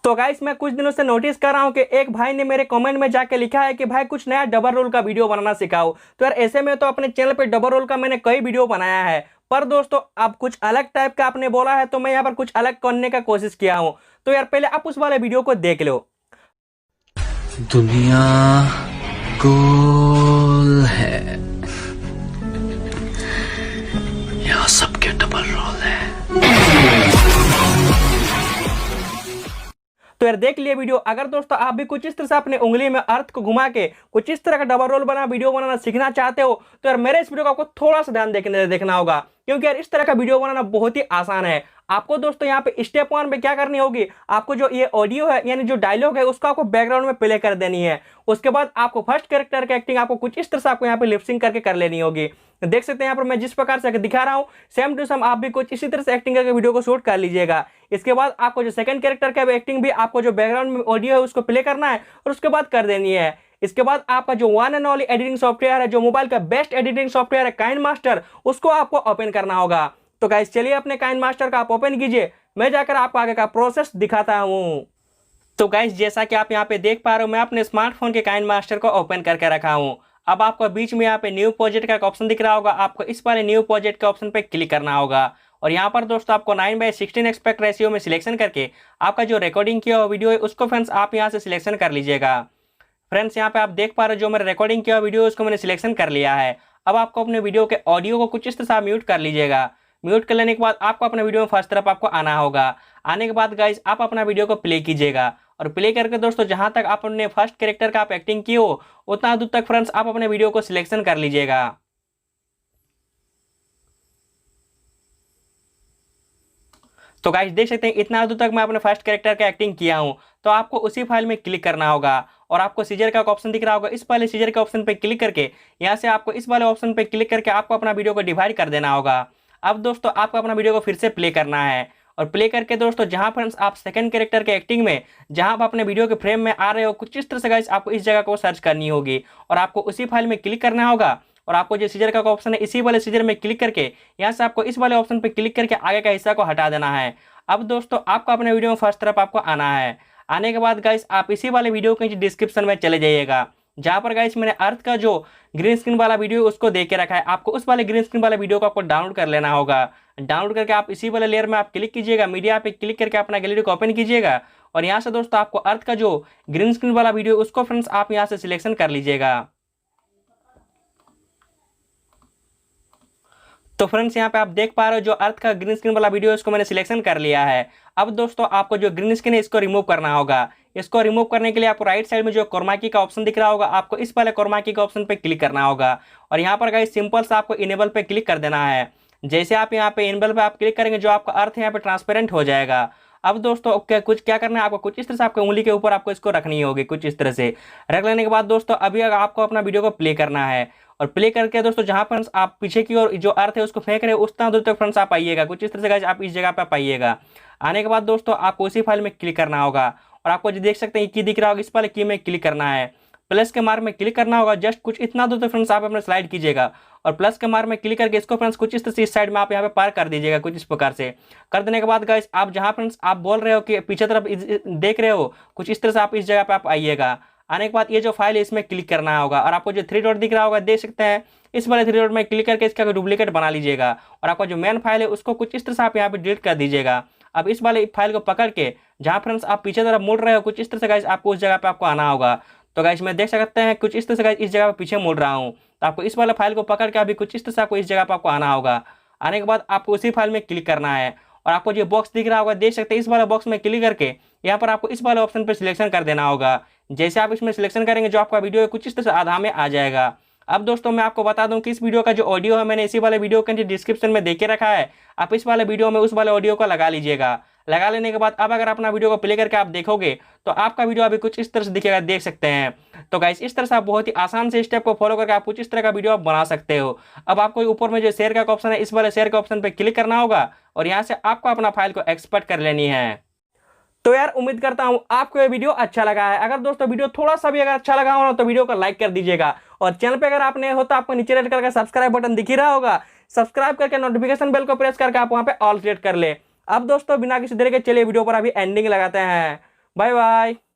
तो गाइस मैं कुछ दिनों से नोटिस कर रहा हूं कि एक भाई ने मेरे कमेंट में जाके लिखा है कि भाई कुछ नया डबल रोल का वीडियो बनाना सिखाओ। तो यार ऐसे में तो अपने चैनल पे डबल रोल का मैंने कई वीडियो बनाया है, पर दोस्तों आप कुछ अलग टाइप का आपने बोला है तो मैं यहाँ पर कुछ अलग करने का कोशिश किया हूँ। तो यार पहले आप उस वाले वीडियो को देख लो। दुनिया गोल है, यहाँ सबके डबल रोल है। तो यार देख लिए वीडियो। अगर दोस्तों आप भी कुछ इस तरह से अपने उंगली में अर्थ को घुमा के कुछ इस तरह का डबल रोल बना वीडियो बनाना सीखना चाहते हो तो यार मेरे इस वीडियो को आपको थोड़ा सा ध्यान देखना होगा, क्योंकि यार इस तरह का वीडियो बनाना बहुत ही आसान है। आपको दोस्तों यहाँ पे स्टेप 1 में क्या करनी होगी, आपको जो ये ऑडियो है यानी जो डायलॉग है उसको आपको बैकग्राउंड में प्ले कर देनी है। उसके बाद आपको फर्स्ट कैरेक्टर की एक्टिंग आपको कुछ इस तरह से आपको यहाँ पे लिपसिंग करके कर लेनी होगी। देख सकते हैं यहाँ पर मैं जिस प्रकार से दिखा रहा हूँ सेम टू सेम आप भी कुछ इसी तरह से एक्टिंग करके वीडियो को शूट कर लीजिएगा। इसके बाद आपको जो सेकंड कैरेक्टर का एक्टिंग भी आपको जो बैकग्राउंड में ऑडियो है उसको प्ले करना है और उसके बाद कर देनी है। इसके बाद आपका जो one and only editing software है, जो मोबाइल का बेस्ट एडिटिंग सॉफ्टवेयर है काइनमास्टर, उसको आपको ओपन करना होगा। तो गाइस चलिए अपने काइनमास्टर का आप ओपन कीजिए, मैं जाकर आपको आगे का प्रोसेस दिखाता हूँ। तो गाइस जैसा कि आप यहाँ पे देख पा रहे हो मैं अपने स्मार्टफोन के काइनमास्टर को ओपन करके रखा हूँ। अब आपको बीच में यहाँ पे न्यू प्रोजेक्ट का ऑप्शन दिख रहा होगा, आपको इस वाले न्यू प्रोजेक्ट के ऑप्शन पे क्लिक करना होगा और यहाँ पर दोस्तों आपको 9:16 एस्पेक्ट रेशियो में सिलेक्शन करके आपका जो रिकॉर्डिंग किया हुआ वीडियो है उसको फ्रेंड्स आप यहाँ से सिलेक्शन कर लीजिएगा। फ्रेंड्स यहाँ पे आप देख पा रहे हो जो मैंने रिकॉर्डिंग किया हुआ वीडियो है उसको मैंने सिलेक्शन कर लिया है। अब आपको अपने वीडियो के ऑडियो को कुछ इस तरह से म्यूट कर लीजिएगा। म्यूट कर लेने के बाद आपको अपने वीडियो में फर्स्ट तरफ आपको आना होगा। आने के बाद गाइज आप अपना वीडियो को प्ले कीजिएगा और प्ले करके दोस्तों जहां तक आपने फर्स्ट कैरेक्टर का आप एक्टिंग की हो उतना दूर तक फ्रेंड्स आप अपने वीडियो को सिलेक्शन कर लीजिएगा। तो गाइस देख सकते हैं इतना दूर तक मैं अपने फर्स्ट कैरेक्टर का एक्टिंग किया हूं। तो आपको उसी फाइल में क्लिक करना होगा और आपको सीजर का ऑप्शन दिख रहा होगा, इस वाले सीजर के ऑप्शन पे क्लिक करके यहाँ से आपको इस वाले ऑप्शन पे क्लिक करके आपको अपना वीडियो को डिवाइड कर देना होगा। अब दोस्तों आपको अपना वीडियो को फिर से प्ले करना है और प्ले करके दोस्तों जहां फ्रेंड्स आप सेकंड कैरेक्टर के एक्टिंग में जहां आप अपने वीडियो के फ्रेम में आ रहे हो कुछ इस तरह से गाइस आपको इस जगह को सर्च करनी होगी और आपको उसी फाइल में क्लिक करना होगा और आपको जो सीजर का ऑप्शन है इसी वाले सीजर में क्लिक करके यहाँ से आपको इस वाले ऑप्शन पे क्लिक करके आगे का हिस्सा को हटा देना है। अब दोस्तों आपको अपने वीडियो में फर्स्ट तरफ आपको आना है। आने के बाद गाइस आप इसी वाले वीडियो के डिस्क्रिप्शन में चले जाइएगा जहां पर गाइस मैंने अर्थ का जो ग्रीन स्क्रीन वाला वीडियो उसको देख के रखा है। आपको उस वाले ग्रीन स्क्रीन वाले वीडियो को आपको डाउनलोड कर लेना होगा। डाउनलोड करके आप इसी वाले लेयर में आप क्लिक कीजिएगा, मीडिया पे क्लिक करके अपना गैलरी को ओपन कीजिएगा और यहाँ से दोस्तों आपको अर्थ का जो ग्रीन स्क्रीन वाला वीडियो उसको फ्रेंड्स आप यहाँ से सिलेक्शन कर लीजिएगा। तो फ्रेंड्स यहाँ पे आप देख पा रहे हो जो अर्थ का ग्रीन स्क्रीन वाला वीडियो इसको मैंने सिलेक्शन कर लिया है। अब दोस्तों आपको जो ग्रीन स्क्रीन है इसको रिमूव करना होगा। इसको रिमूव करने के लिए आपको राइट साइड में जो क्रोमा की का ऑप्शन दिख रहा होगा आपको इस वाले क्रोमा की का ऑप्शन पे क्लिक करना होगा और यहाँ पर गाइस सिंपल से आपको इनेबल पे क्लिक कर देना है। जैसे आप यहाँ पे इनेबल पे आप क्लिक करेंगे जो आपका अर्थ यहाँ पे ट्रांसपेरेंट हो जाएगा। अब दोस्तों कुछ क्या करना है, आपको कुछ इस तरह से आपको उंगली के ऊपर आपको इसको रखनी होगी। कुछ इस तरह से रख लेने के बाद दोस्तों अभी आपको अपना वीडियो को प्ले करना है और प्ले करके दोस्तों जहां फ्रेंड्स आप पीछे की ओर जो अर्थ है उसको फेंक रहे हो उतना दूर तक फ्रेंड्स आप आइएगा। कुछ इस तरह से गाइस आप इस जगह पे पाइएगा। आने के बाद दोस्तों आपको उसी फाइल में क्लिक करना होगा और आपको जो देख सकते हैं की दिख रहा होगा इस वाले की में क्लिक करना है। प्लस के मार्क में क्लिक करना होगा, जस्ट कुछ इतना दूर तक फ्रेंड्स आप अपने स्लाइड कीजिएगा और प्लस के मार्क में क्लिक करके इसको फ्रेंड्स कुछ इस तरह से इस साइड में आप यहाँ पे पार कर दीजिएगा। कुछ इस प्रकार से कर देने के बाद गाइस आप जहाँ फ्रेंड्स आप बोल रहे हो कि पीछे तरफ देख रहे हो कुछ इस तरह से आप इस जगह पे आप आइएगा। आने के बाद ये जो फाइल है इसमें क्लिक करना होगा और आपको जो 3 डॉट दिख रहा होगा देख सकते हैं इस वाले 3 डॉट में क्लिक करके इसका डुप्लीकेट बना लीजिएगा और आपका जो मेन फाइल है उसको कुछ इस तरह से आप यहाँ पे डिलीट कर दीजिएगा। अब इस वाले फाइल को पकड़ के जहाँ फ्रेंड्स आप पीछे तरफ मुड़ रहे हो कुछ इस तरह से गाइस आपको उस जगह पे आपको आना होगा। तो गाइस मैं देख सकते हैं कुछ इस तरह से गाइस इस जगह पे पीछे मुड़ रहा हूँ। तो आपको इस वाले फाइल को पकड़ के अभी कुछ इस तरह से आपको इस जगह पे आपको आना होगा। आने के बाद आपको उसी फाइल में क्लिक करना है और आपको जो बॉक्स दिख रहा होगा देख सकते हैं इस वाले बॉक्स में क्लिक करके यहाँ पर आपको इस वाले ऑप्शन पर सिलेक्शन कर देना होगा। जैसे आप इसमें सिलेक्शन करेंगे जो आपका वीडियो है कुछ इस तरह से आधा में आ जाएगा। अब दोस्तों मैं आपको बता दूं कि इस वीडियो का जो ऑडियो है मैंने इसी वाले वीडियो के डिस्क्रिप्शन में देके रखा है। आप इस वाले वीडियो में उस वाले ऑडियो को लगा लीजिएगा। लगा लेने के बाद अब अगर अपना वीडियो को प्ले करके आप देखोगे तो आपका वीडियो अभी कुछ इस तरह से दिखेगा, देख सकते हैं। तो गाइस इस तरह से आप बहुत ही आसान से स्टेप को फॉलो करके आप कुछ इस तरह का वीडियो आप बना सकते हो। अब आपको ऊपर में जो शेयर का ऑप्शन है इस वाले शेयर के ऑप्शन पर क्लिक करना होगा और यहाँ से आपको अपना फाइल को एक्सपोर्ट कर लेनी है। तो यार उम्मीद करता हूं आपको ये वीडियो अच्छा लगा है। अगर दोस्तों वीडियो थोड़ा सा भी अगर अच्छा लगा हो ना तो वीडियो को लाइक कर दीजिएगा और चैनल पे अगर आप नए हो तो आपको नीचे रेड कलर का सब्सक्राइब बटन दिख ही रहा होगा। सब्सक्राइब करके नोटिफिकेशन बेल को प्रेस करके आप वहां पे ऑल सेलेक्ट कर ले। अब दोस्तों बिना किसी देरी के चलिए वीडियो पर अभी एंडिंग लगाते हैं। Bye bye.